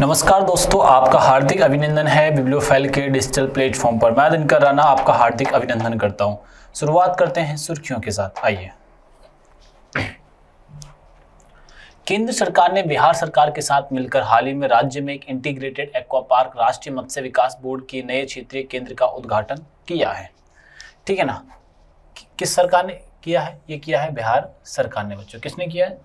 नमस्कार दोस्तों, आपका हार्दिक अभिनंदन है बिब्लियोफाइल के डिजिटल प्लेटफॉर्म पर। मैं दिनकर राणा आपका हार्दिक अभिनंदन करता हूं। शुरुआत करते हैं सुर्खियों के साथ। आइए। केंद्र सरकार ने बिहार सरकार के साथ मिलकर हाल ही में राज्य में एक इंटीग्रेटेड एक्वा पार्क राष्ट्रीय मत्स्य विकास बोर्ड के नए क्षेत्रीय केंद्र का उद्घाटन किया है। ठीक है ना। किस सरकार ने किया है? ये किया है बिहार सरकार ने। बच्चों, किसने किया है?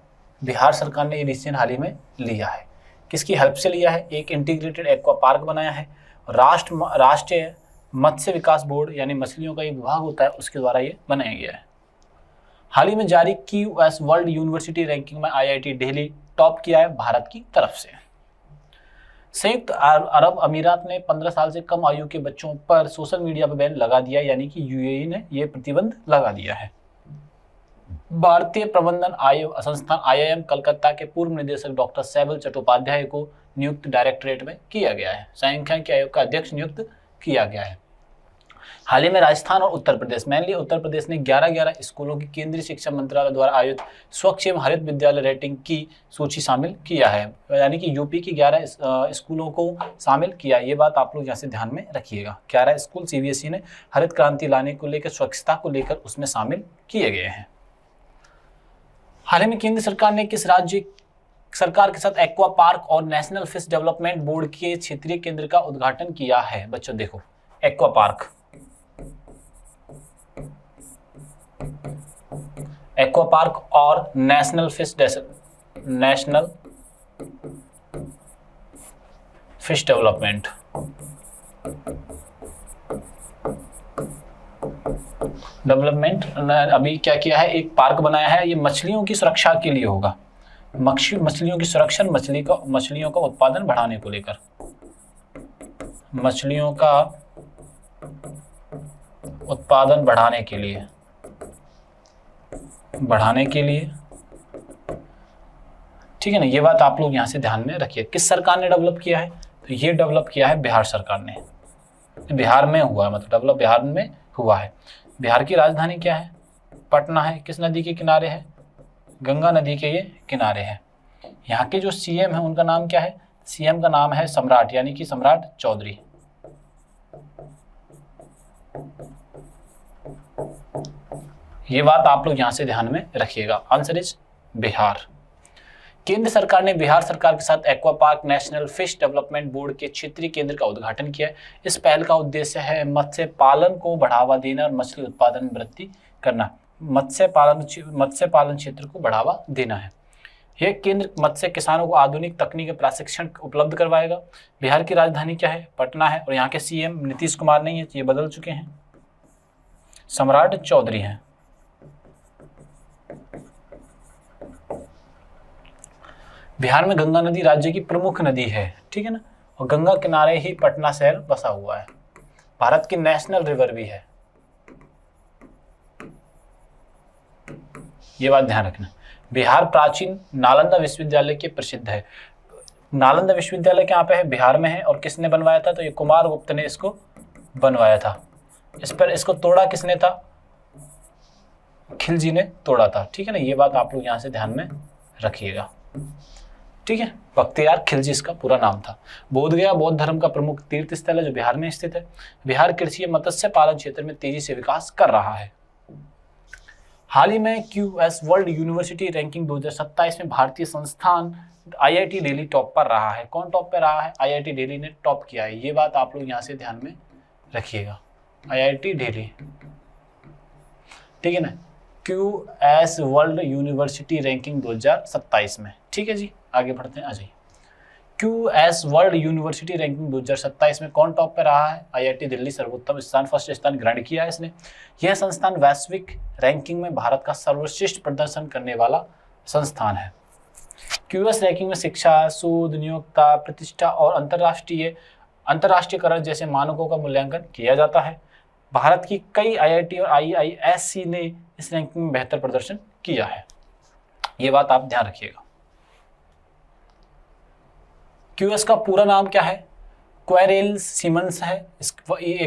बिहार सरकार ने ये डिसीजन हाल ही में लिया है। किसकी हेल्प से लिया है? एक इंटीग्रेटेड एक्वा पार्क बनाया है। राष्ट्रीय मत्स्य विकास बोर्ड यानी मछलियों का ये विभाग होता है, उसके द्वारा ये बनाया गया है। हाल ही में जारी QS वर्ल्ड यूनिवर्सिटी रैंकिंग में IIT दिल्ली टॉप किया है भारत की तरफ से। संयुक्त अरब अमीरात ने 15 साल से कम आयु के बच्चों पर सोशल मीडिया पर बैन लगा दिया, यानी कि UAE ने यह प्रतिबंध लगा दिया है। भारतीय प्रबंधन संस्थान IIM कलकत्ता के पूर्व निदेशक डॉक्टर सैबल चट्टोपाध्याय को नियुक्त डायरेक्टरेट में किया गया है। सांख्यिकी आयोग का अध्यक्ष नियुक्त किया गया है। हाल ही में राजस्थान और उत्तर प्रदेश, मेनली उत्तर प्रदेश ने 11 स्कूलों की केंद्रीय शिक्षा मंत्रालय द्वारा आयोजित स्वच्छ एवं हरित विद्यालय रेटिंग की सूची शामिल किया है, यानी कि यूपी की 11 स्कूलों को शामिल किया। ये बात आप लोग यहाँ से ध्यान में रखिएगा। 11 स्कूल CBSE ने हरित क्रांति लाने को लेकर, स्वच्छता को लेकर उसमें शामिल किए गए हैं। हाल ही में केंद्र सरकार ने किस राज्य सरकार के साथ एक्वा पार्क और नेशनल फिश डेवलपमेंट बोर्ड के क्षेत्रीय केंद्र का उद्घाटन किया है? बच्चों देखो, एक्वा पार्क और नेशनल फिश डेवलपमेंट अभी क्या किया है? एक पार्क बनाया है। ये मछलियों की सुरक्षा के लिए होगा। मछलियों की सुरक्षा, मछलियों का उत्पादन बढ़ाने को लेकर, मछलियों का उत्पादन बढ़ाने के लिए ठीक है ना। ये बात आप लोग यहां से ध्यान में रखिए। किस सरकार ने डेवलप किया है? तो ये डेवलप किया है बिहार सरकार ने। बिहार में हुआ है, मतलब डेवलप बिहार में हुआ है। बिहार की राजधानी क्या है? पटना है। किस नदी के किनारे है? गंगा नदी के ये किनारे है। यहाँ के जो CM है उनका नाम क्या है? CM का नाम है सम्राट, यानी कि सम्राट चौधरी। ये बात आप लोग यहाँ से ध्यान में रखिएगा। Answer is Bihar. केंद्र सरकार ने बिहार सरकार के साथ aqua park national fish development board के क्षेत्रीय केंद्र का उद्घाटन किया है। इस पहल का उद्देश्य है मत्स्य पालन को बढ़ावा देना और मछली उत्पादन में वृद्धि करना। मत्स्य पालन क्षेत्र को बढ़ावा देना है। यह केंद्र मत्स्य किसानों को आधुनिक तकनीकी प्रशिक्षण उपलब्ध करवाएगा। बिहार की राजधानी क्या है? पटना है। और यहाँ के CM नीतीश कुमार नहीं है, ये बदल चुके हैं, सम्राट चौधरी हैं। बिहार में गंगा नदी राज्य की प्रमुख नदी है, ठीक है ना। और गंगा किनारे ही पटना शहर बसा हुआ है। भारत की नेशनल रिवर भी है, ये बात ध्यान रखना। बिहार प्राचीन नालंदा विश्वविद्यालय के प्रसिद्ध है। नालंदा विश्वविद्यालय कहाँ पे है? बिहार में है। और किसने बनवाया था? तो ये कुमार गुप्त ने इसको बनवाया था। इसको तोड़ा किसने था? खिलजी ने तोड़ा था, ठीक है ना। ये बात आप लोग यहाँ से ध्यान में रखिएगा, ठीक है। बख्तियार खिलजी इसका पूरा नाम था। बोधगया बौद्ध धर्म का प्रमुख तीर्थ स्थल है जो बिहार में स्थित है। बिहार कृषि एवं मत्स्य पालन क्षेत्र में तेजी से विकास कर रहा है। हाल ही में QS वर्ल्ड यूनिवर्सिटी रैंकिंग 2027 में भारतीय संस्थान IIT दिल्ली टॉप पर रहा है। कौन टॉप पे रहा है? IIT दिल्ली ने टॉप किया है। ये बात आप लोग यहाँ से ध्यान में रखिएगा। IIT दिल्ली, ठीक है ना। QS वर्ल्ड यूनिवर्सिटी रैंकिंग 2027 में, ठीक है जी। आगे बढ़ते हैं। Ajay, QS world university ranking 2027 में कौन टॉप पे रहा है? IIT दिल्ली सर्वोत्तम स्थान, फर्स्ट स्थान ग्रहण किया है इसने। यह संस्थान वैश्विक रैंकिंग में भारत का सर्वश्रेष्ठ प्रदर्शन करने वाला संस्थान है। QS रैंकिंग में शिक्षा, शोध, नियोक्ता, प्रतिष्ठा और अंतरराष्ट्रीयकरण जैसे मानकों का मूल्यांकन किया जाता है। भारत की कई IIT और IISc ने इस रैंकिंग में बेहतर प्रदर्शन किया है। ये बात आप ध्यान रखिएगा। QS का पूरा नाम क्या है? क्वेरेल सिमंस है।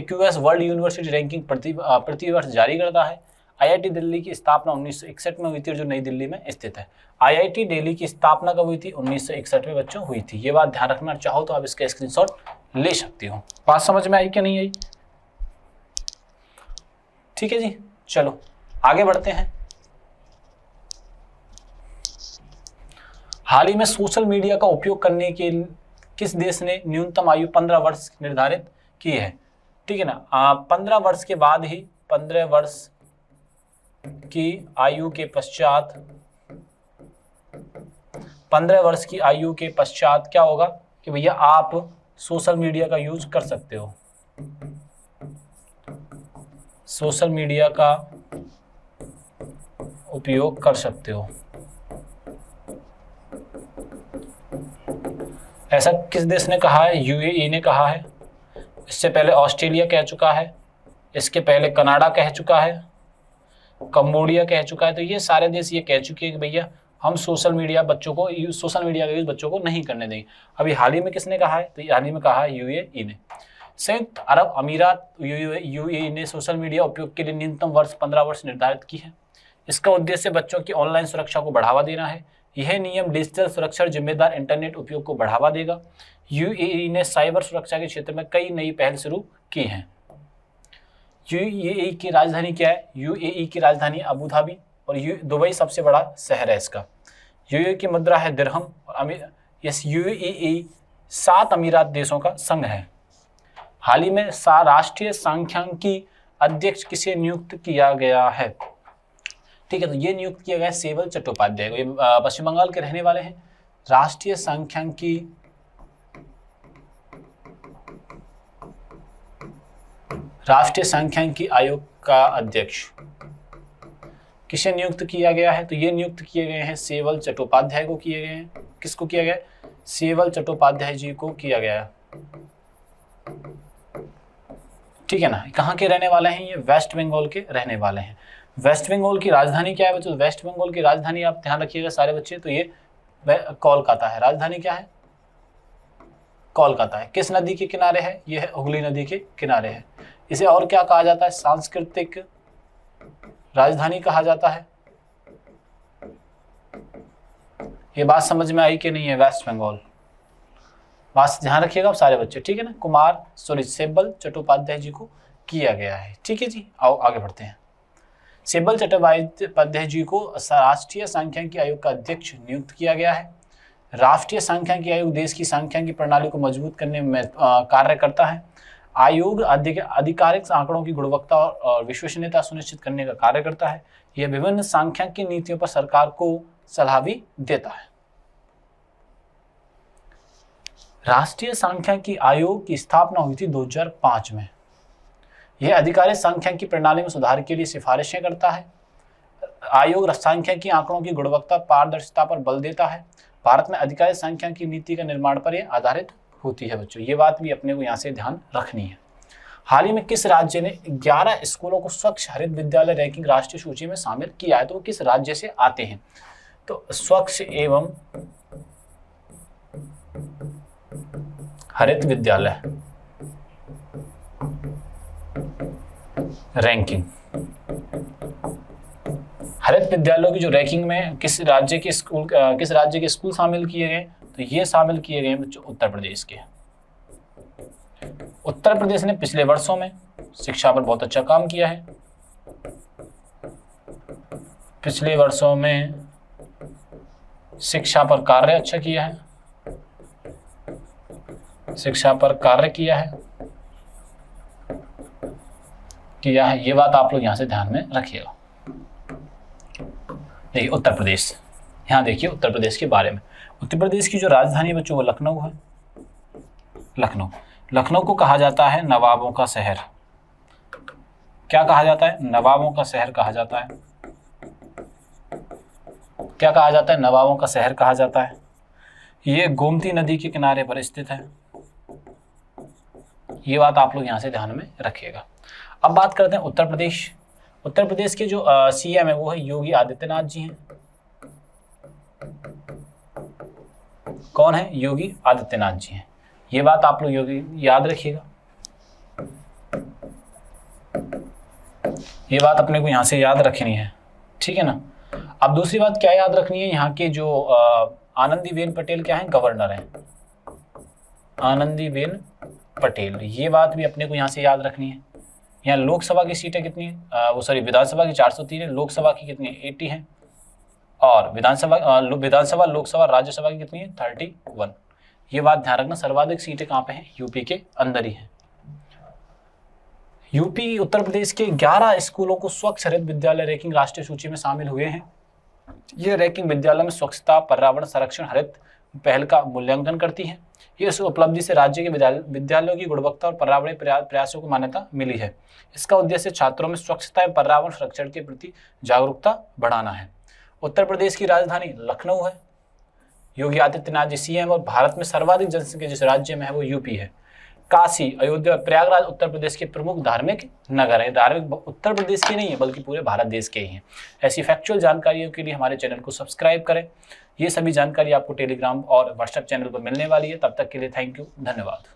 QS वर्ल्ड यूनिवर्सिटी रैंकिंग प्रति वर्ष जारी करता है। आईआईटी दिल्ली की स्थापना 1961 में हुई थी और जो नई दिल्ली में स्थित है। आईआईटी दिल्ली की स्थापना कब हुई थी? 1961 में बच्चों हुई थी। ये बात ध्यान रखना, चाहो तो आप इसका स्क्रीनशॉट ले सकती हो। बात समझ में आई कि नहीं आई? ठीक है जी, चलो आगे बढ़ते हैं। हाल ही में सोशल मीडिया का उपयोग करने के किस देश ने न्यूनतम आयु 15 वर्ष निर्धारित की है? ठीक है ना, 15 वर्ष के बाद ही 15 वर्ष की आयु के पश्चात 15 वर्ष की आयु के पश्चात क्या होगा कि भैया आप सोशल मीडिया का यूज कर सकते हो। सोशल मीडिया का उपयोग कर सकते हो। ऐसा किस देश ने कहा है? यूएई ने कहा है। इससे पहले ऑस्ट्रेलिया कह चुका है, इसके पहले कनाडा कह चुका है, कंबोडिया कह चुका है। तो ये सारे देश ये कह चुके हैं कि भैया हम सोशल मीडिया का यूज बच्चों को नहीं करने देंगे। अभी हाल ही में किसने कहा है? तो हाल ही में कहा है यूएई ने। संयुक्त अरब अमीरात यूएई ने सोशल मीडिया उपयोग के लिए न्यूनतम वर्ष 15 वर्ष निर्धारित की है। इसका उद्देश्य बच्चों की ऑनलाइन सुरक्षा को बढ़ावा देना है। यह नियम डिजिटल सुरक्षा और जिम्मेदार इंटरनेट उपयोग को बढ़ावा देगा। यूएई ने साइबर सुरक्षा के क्षेत्र में कई नई पहल शुरू की हैं। यूएई की राजधानी क्या है? यूएई की राजधानी अबू धाबी और दुबई सबसे बड़ा शहर है इसका। यूएई की मुद्रा है दिरहम और इस यूएई 7 अमीरात देशों का संघ है। हाल ही में राष्ट्रीय सांख्यिकी अध्यक्ष किसे नियुक्त किया गया है? ठीक है, तो ये नियुक्त किया गया है सेवल चट्टोपाध्याय को। ये पश्चिम बंगाल के रहने वाले हैं। राष्ट्रीय सांख्यिकी आयोग का अध्यक्ष किसे नियुक्त किया गया है? तो ये नियुक्त किए गए हैं सेवल चट्टोपाध्याय को किए गए हैं। किसको किया गया? सेवल चट्टोपाध्याय जी को किया गया है। ठीक है ना, कहाँ के रहने वाले हैं? ये वेस्ट बंगाल के रहने वाले हैं। वेस्ट बंगाल की राजधानी क्या है बच्चों? वेस्ट बंगाल की राजधानी आप ध्यान रखिएगा सारे बच्चे, तो ये कोलकाता है। राजधानी क्या है? कोलकाता है। किस नदी के किनारे है? ये है हुगली नदी के किनारे है। इसे और क्या कहा जाता है? सांस्कृतिक राजधानी कहा जाता है। ये बात समझ में आई कि नहीं है? वेस्ट बंगाल, बात ध्यान रखिएगा आप सारे बच्चे, ठीक है ना। सेवल चट्टोपाध्याय जी को किया गया है। ठीक है जी, आओ आगे बढ़ते हैं। सेवल चट्टोपाध्याय जी को राष्ट्रीय सांख्यिकी आयोग का अध्यक्ष नियुक्त किया गया है। राष्ट्रीय सांख्यिकी आयोग देश की सांख्यिकी प्रणाली को मजबूत करने में कार्य करता है। आयोग आधिकारिक आंकड़ों की गुणवत्ता और विश्वसनीयता सुनिश्चित करने का कार्य करता है। यह विभिन्न सांख्यिकी नीतियों पर सरकार को सलाह भी देता है। राष्ट्रीय सांख्यिकी आयोग की स्थापना हुई थी 2005 में। यह आधिकारिक सांख्यिकी प्रणाली में सुधार के लिए सिफारिशें करता है। आयोग सांख्यिकी आंकड़ों की गुणवत्ता पारदर्शिता पर बल देता है। भारत में आधिकारिक सांख्यिकी नीति का निर्माण पर यह आधारित होती है बच्चों। ये बात भी अपने को यहाँ से ध्यान रखनी है। हाल ही में किस राज्य ने 11 स्कूलों को स्वच्छ हरित विद्यालय रैंकिंग राष्ट्रीय सूची में शामिल किया है? तो वो किस राज्य से आते हैं? तो स्वच्छ एवं हरित विद्यालय रैंकिंग, हरित विद्यालयों की जो रैंकिंग में किस राज्य के स्कूल शामिल किए गए? तो ये शामिल किए गए बच्चों उत्तर प्रदेश के। उत्तर प्रदेश ने पिछले वर्षों में शिक्षा पर बहुत अच्छा काम किया है। पिछले वर्षों में शिक्षा पर कार्य अच्छा किया है, शिक्षा पर कार्य किया है। ये बात आप लोग यहां से ध्यान में रखिएगा। देखिए उत्तर प्रदेश, यहां देखिए उत्तर प्रदेश के बारे में। उत्तर प्रदेश की जो राजधानी है बच्चों वो लखनऊ है। लखनऊ को कहा जाता है नवाबों का शहर। क्या कहा जाता है? नवाबों का शहर कहा जाता है। क्या कहा जाता है? नवाबों का शहर कहा जाता है। ये गोमती नदी के किनारे पर स्थित है। ये बात आप लोग यहां से ध्यान में रखिएगा। अब बात करते हैं उत्तर प्रदेश। उत्तर प्रदेश के जो सीएम है वो है योगी आदित्यनाथ जी हैं। कौन है? योगी आदित्यनाथ जी हैं। ये बात आप लोग याद रखिएगा। ये बात अपने को यहाँ से याद रखनी है, ठीक है ना। अब दूसरी बात क्या याद रखनी है, यहाँ के जो आनंदीबेन पटेल क्या है, गवर्नर हैं, आनंदीबेन पटेल, ये बात भी अपने को यहाँ से याद रखनी है। यहाँ लोकसभा की सीटें कितनी है, वो सॉरी विधानसभा की 403 है, लोकसभा की कितनी है 80 है, और विधानसभा लोकसभा राज्यसभा की कितनी है 31। ये बात ध्यान रखना, सर्वाधिक सीटें कहाँ पे हैं, यूपी के अंदर ही है। यूपी उत्तर प्रदेश के 11 स्कूलों को स्वच्छ हरित विद्यालय रैंकिंग राष्ट्रीय सूची में शामिल हुए हैं। ये रैंकिंग विद्यालय में स्वच्छता, पर्यावरण संरक्षण, हरित पहल का मूल्यांकन करती है। ये इस उपलब्धि से राज्य के विद्यालयों की गुणवत्ता और पर्यावरणीय प्रयासों को मान्यता मिली है। इसका उद्देश्य छात्रों में स्वच्छता एवं पर्यावरण संरक्षण के प्रति जागरूकता बढ़ाना है। उत्तर प्रदेश की राजधानी लखनऊ है। योगी आदित्यनाथ जी सीएम, और भारत में सर्वाधिक जनसंख्या जिस राज्य में है वो यूपी है। काशी, अयोध्या और प्रयागराज उत्तर प्रदेश के प्रमुख धार्मिक नगर है। धार्मिक उत्तर प्रदेश के नहीं है बल्कि पूरे भारत देश के ही हैं। ऐसी फैक्चुअल जानकारियों के लिए हमारे चैनल को सब्सक्राइब करें। ये सभी जानकारी आपको टेलीग्राम और व्हाट्सएप चैनल पर मिलने वाली है। तब तक के लिए थैंक यू, धन्यवाद।